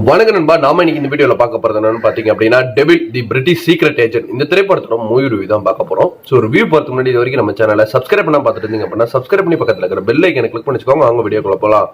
வணக்கம் நண்பா. நாம இன்னைக்கு இந்த வீடியோல பார்க்க போறது என்னன்னு பாத்தீங்க அப்படின்னா டெவில் தி பிரிட்டிஷ் சீக்ரெட் ஏஜென்ட் இந்த திரைப்படத்தோட மூவி ரிவ்யூ தான் பார்க்க போறோம். ஸோ ரிவ்யூ பார்த்து முன்னாடி இது வரைக்கும் நம்ம சேனலை சப்ஸ்கிரைப் பண்ணா பார்த்துட்டு இருந்தீங்க அப்படின்னா சப்ஸ்கிரைப் பண்ணி பக்கத்துல இருக்கிற பெல் ஐக்கனை கிளிக் பண்ணிச்சுக்கோங்க. அவங்க வீடியோக்குள்ள போலாம்.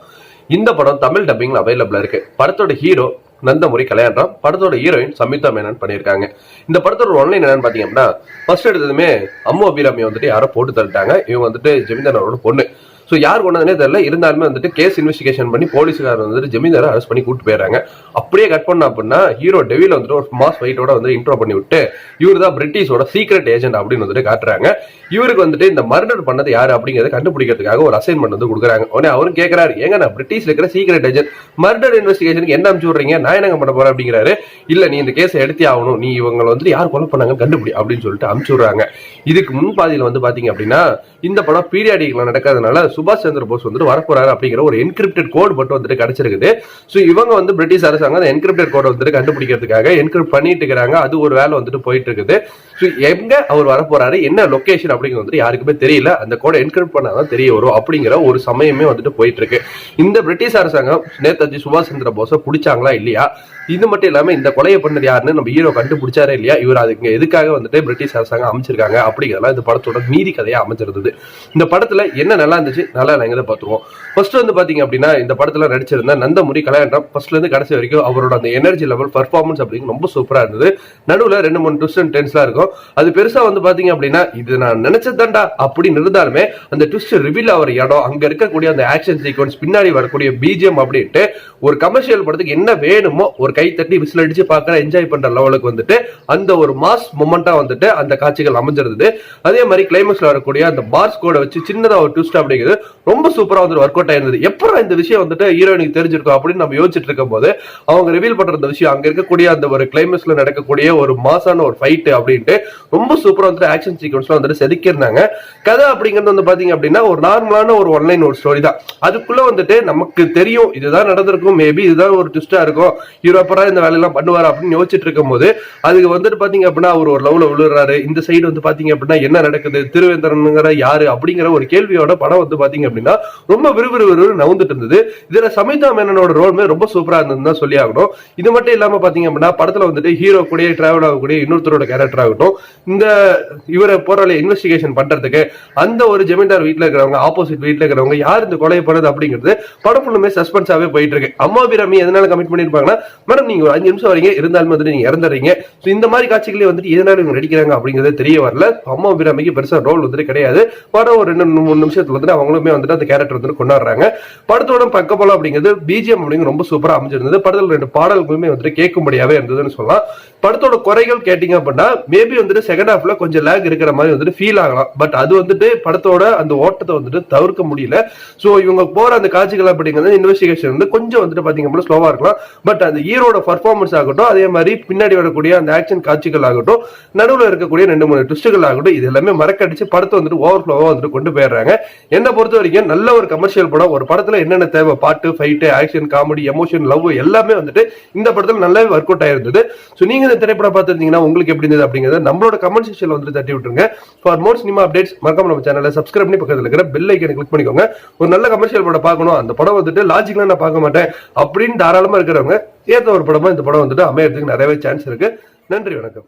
இந்த படம் தமிழ் டப்பிங்ல அவைலபிளா இருக்கு. படத்தோட ஹீரோ நந்தமுரி கல்யாணம், படத்தோட ஹீரோயின் சமிதா மேனன் பண்ணியிருக்காங்க. இந்த படத்தோட ஒன்லைன் என்னன்னு பாத்தீங்க அப்படின்னா ஃபர்ஸ்ட் எடுத்ததுமே அம்மு அபிராமி வந்துட்டு யாரோ போட்டு தள்ளிட்டாங்க. இவங்க வந்துட்டு ஜமீன்தாரோட பொண்ணு. ஸோ யார் கொண்டதுனே தெரியல. இருந்தாலுமே வந்துட்டு கேஸ் இன்வெஸ்டிகேஷன் பண்ணி போலீஸ்காரர் வந்துட்டு ஜமீன்தாரை அரெஸ்ட் பண்ணி கூட்டு போயிடுறாங்க. அப்படியே கட் பண்ண அப்படின்னா ஹீரோ டெவில் வந்துட்டு ஒரு மாஸ் ஃபைட்டோட வந்து இன்ட்ரோ பண்ணி விட்டு இவர் தான் பிரிட்டிஷோட சீக்ரெட் ஏஜென்ட் அப்படின்னு வந்துட்டு காட்டுறாங்க. இவருக்கு வந்துட்டு இந்த மர்டர் பண்ணது யாரு அப்படிங்கறத கண்டுபிடிக்கிறதுக்காக ஒரு அசைன்மெண்ட் வந்து கொடுக்குறாங்க. உடனே அவரும் கேட்கறாரு, ஏங்க நான் பிரிட்டிஷ்ல இருக்கிற சீக்ரெட் ஏஜென்ட், மர்டர் இன்வெஸ்டிகேஷனுக்கு என்ன அனுப்பிச்சு விடுறீங்க, நான் என்னங்க பண்ண போறேன் அப்படிங்கிறாரு. இல்ல நீ இந்த கேஸை எடுத்தே ஆகணும், நீ இவங்க வந்துட்டு யார் கொலை பண்ணாங்க கண்டுபிடி அப்படின்னு சொல்லிட்டு அனுப்பிச்சு விடுறாங்க. இதுக்கு முன்பாதியில வந்து பாத்தீங்க அப்படின்னா இந்த படம் பீரியாடிக்ல நடக்கிறதுனால சுபாஷ் சந்திர போஸ் வந்து வரப்போறாரு அப்படிங்கிற ஒரு என்கிரிப்டட் கோட் மட்டும் வந்துட்டு கிடைச்சிருக்குது. சோ இவங்க வந்து பிரிட்டிஷ் அரசாங்கம் அந்த என்கிரிப்டட் கோட் வந்துட்டு கண்டுபிடிக்கிறதுக்காக என்கிரிப்ட் பண்ணிட்டு இருக்காங்க. அது ஒரு வேலை வந்துட்டு போயிட்டு இருக்குது. சோ எங்க அவர் வரப்போறாரு, என்ன லொகேஷன் அப்படிங்கிறது வந்துட்டு யாருக்குமே தெரியல. அந்த கோடை என்கிரிப்ட் பண்ணாதான் தெரிய வரும் அப்படிங்கிற ஒரு சமயமே வந்துட்டு போயிட்டு இருக்கு. இந்த பிரிட்டிஷ் அரசாங்கம் நேதாஜி சுபாஷ் சந்திர போஸை பிடிச்சாங்களா இல்லையா, இது மட்டும் இல்லாம இந்த கொலையை பண்ணது யாருன்னு நம்ம ஹீரோ கண்டுபிடிச்சாரே இல்லையா, இவர் அதுக்கு எதுக்காக வந்துட்டு பிரிட்டிஷ் அரசாங்கம் அமைச்சிருக்காங்க அப்படிங்கிறதெல்லாம் இந்த படத்தோட மீதி கதையா அமைச்சிருந்தது. இந்த படத்துல என்ன நல்லா இருந்துச்சு நல்லா இல்லைங்கிறத பார்த்துருவோம். ஃபர்ஸ்ட் வந்து பாத்தீங்க அப்படின்னா இந்த படத்துல நடிச்சிருந்த நந்தமுரி கல்யாணம் ஃபர்ஸ்ட்ல இருந்து கடைசி வரைக்கும் அவரோட அந்த எனர்ஜி லெவல் பர்ஃபார்மன்ஸ் அப்படிங்க ரொம்ப சூப்பரா இருந்தது. நடுவுல 2-3 ட்விஸ்ட் அண்ட் டென்ஸ்லாம் இருக்கும். அது பெருசா வந்து பாத்தீங்க அப்படின்னா இது நான் நினைச்சதாண்டா அப்படின்னு இருந்தாலுமே அந்த ட்விஸ்ட் ரிவீல் ஆகிற இடம், அங்க இருக்கக்கூடிய அந்த ஆக்ஷன் சீக்வன்ஸ், பின்னாடி வரக்கூடிய பிஜிஎம் அப்படின்ட்டு ஒரு கமர்ஷியல் படத்துக்கு என்ன வேணுமோ ஒரு கை தட்டி விசில் அடிச்சு பார்க்கற என்ஜாய் பண்ற லெவலுக்கு வந்துட்டு அந்த ஒரு மாஸ் மொமெண்டா வந்துட்டு அந்த காட்சிகள் அமைஞ்சிருந்தது. அதே மாதிரி கிளைமேக்ஸ்ல வரக்கூடிய அந்த பார்ஸ் கோட வச்சு சின்னதா ஒரு ட்விஸ்ட் அப்படிங்கிறது ரொம்ப சூப்பரா வந்து ஒர்க் அவுட் ஆயிருந்தது. எப்பறம் இந்த விஷயம் வந்துட்டு ஹீரோயினுக்கு தெரிஞ்சிருக்கும் அப்படின்னு நம்ம யோசிச்சுட்டு இருக்கும் போது அவங்க ரிவீல் பண்ற அந்த விஷயம், அங்க இருக்கக்கூடிய அந்த ஒரு கிளைமேக்ஸ்ல நடக்கக்கூடிய ஒரு மாசான ஒரு ஃபைட் அப்படின்ட்டு ரொம்ப சூப்பரா வந்துட்டு ஆக்ஷன் சீக்வன்ஸ்ல வந்துட்டு செதுக்கியிருந்தாங்க. கதை அப்படிங்கிறது வந்து பாத்தீங்க அப்படின்னா ஒரு நார்மலான ஒரு ஒன்லைன் ஒரு ஸ்டோரி தான். அதுக்குள்ள வந்துட்டு நமக்கு தெரியும் இதுதான் நடந்திருக்கும், மேபி இதுதான் ஒரு ட்விஸ்டா இருக்கும், ஹீரோ அப்புறம் இந்த வேலையெல்லாம் பண்ணுவாரு அப்படின்னு யோசிச்சுட்டு இருக்கும் போது அதுக்கு வந்துட்டு பாத்தீங்க அப்படின்னா அவர் ஒரு லவ்ல விழுறாரு. இந்த சைடு வந்து பாத்தீங்க அப்படின்னா என்ன நடக்குது, திருவேந்திரனுங்கிற யாரு அப்படிங்கிற ஒரு கேள்வியோட படம் வந்து பாத்தீங்க அப்படின்னா ரொம்ப விறுவிறு நவுந்துட்டு இருந்தது. இதுல சமிதா மேனனோட ரோல்மே ரொம்ப சூப்பரா இருந்ததுன்னு சொல்லி ஆகணும். இது மட்டும் இல்லாம பாத்தீங்க அப்படின்னா படத்துல வந்துட்டு ஹீரோ கூட டிராவல் ஆகக்கூடிய இன்னொருத்தரோட கேரக்டர் ஆகட்டும், இந்த இவரை போராளி இன்வெஸ்டிகேஷன் பண்றதுக்கு அந்த ஒரு ஜமீன்தார் வீட்டுல இருக்கிறவங்க, ஆப்போசிட் வீட்டுல இருக்கிறவங்க யார் இந்த கொலை பண்ணது அப்படிங்கிறது படம் ஃபுல்லுமே சஸ்பென்ஸாவே போயிட்டு இருக்கு. அம்மா அபிராமி எதனால கமிட் பண்ணிருப்பாங்கன்னா, மேடம் நீங்க ஒரு 5 நிமிஷம் வரீங்க, இருந்தாலும் வந்துட்டு நீங்க இறந்துறீங்க. இந்த மாதிரி காட்சிகளே வந்துட்டு எதனால இவங்க நடிக்கிறாங்க அப்படிங்கிறது தெரிய வரல. அம்மா அபிராமிக்கு பெருசா ரோல் வந்துட்டு கிடையாது. படம் ஒரு 2-3 நிமிஷத்துல வந்துட்டு அவங்களுமே வந்துட்டு அந்த கேரக்டர் வந்து கொண்டாடுறாங்க. படத்தோட பக்கப்பலம் அப்படிங்கிறது பிஜிஎம் அப்படிங்கிறது ரொம்ப சூப்பரா அமைஞ்சிருந்தது. படத்துல 2 பாடல்களுமே வந்துட்டு கேட்கும்படியாவே இருந்ததுன்னு சொல்லலாம். படத்தோட குறைகள் கேட்டீங்க அப்படின்னா மேபி வந்துட்டு செகண்ட் ஹாஃப்ல கொஞ்சம் லேக் இருக்கிற மாதிரி வந்துட்டு ஃபீல் ஆகலாம். பட் அது வந்துட்டு படத்தோட அந்த ஓட்டத்தை வந்துட்டு தவிர்க்க முடியல. சோ இவங்க போற அந்த காட்சிகள் அப்படிங்கிறது இன்வெஸ்டிகேஷன் வந்து கொஞ்சம் வந்துட்டு பாத்தீங்க அப்படின்னா ஸ்லோவா இருக்கலாம். பட் அந்த ஹீரோட பர்ஃபார்மன்ஸ் ஆகட்டும், அதே மாதிரி பின்னாடி வரக்கூடிய அந்த ஆக்ஷன் காட்சிகள் ஆகட்டும், நடுவில் இருக்கக்கூடிய 2-3 ட்விஸ்டுகள் ஆகட்டும், இது எல்லாமே மறக்கடிச்சு படத்தை வந்துட்டு ஓவர் ஃப்ளோவா வந்துட்டு கொண்டு போயிடுறாங்க. என்ன பொறுத்த வரைக்கும் நல்ல ஒரு கமர்ஷியல் படம். ஒரு படத்துல என்னென்ன தேவை, பாட்டு, fight, action, comedy, emotion, love எல்லாமே வந்துட்டு இந்த படத்துல நல்லாவே ஒர்க் அவுட் ஆயிருந்தது. சோ நீங்க இந்த திரைப்படம் பார்த்திருந்தீங்கன்னா உங்களுக்கு எப்படி இருந்தது அப்படிங்கறத நம்மளோட கமெண்ட் செக்ஷன்ல வந்துட்டு தட்டி விட்டுருங்க. ஃபார் மோர் சினிமா அப்டேட்ஸ் மறக்காம நம்ம சேனலை சப்ஸ்கிரைப் பண்ணி பக்கத்துல இருக்கிற பெல் ஐக்கனை கிளிக் பண்ணிக்கோங்க. ஒரு நல்ல கமர்ஷியல் படம் பார்க்கணும், அந்த படம் வந்துட்டு லாஜிக்கலா நான் பார்க்க மாட்டேன் அப்படின்னு தாராளமா இருக்கிறவங்க ஏத்த ஒரு படமா இந்த படம் வந்துட்டு அமையறதுக்கு நிறையவே சான்ஸ் இருக்கு. நன்றி, வணக்கம்.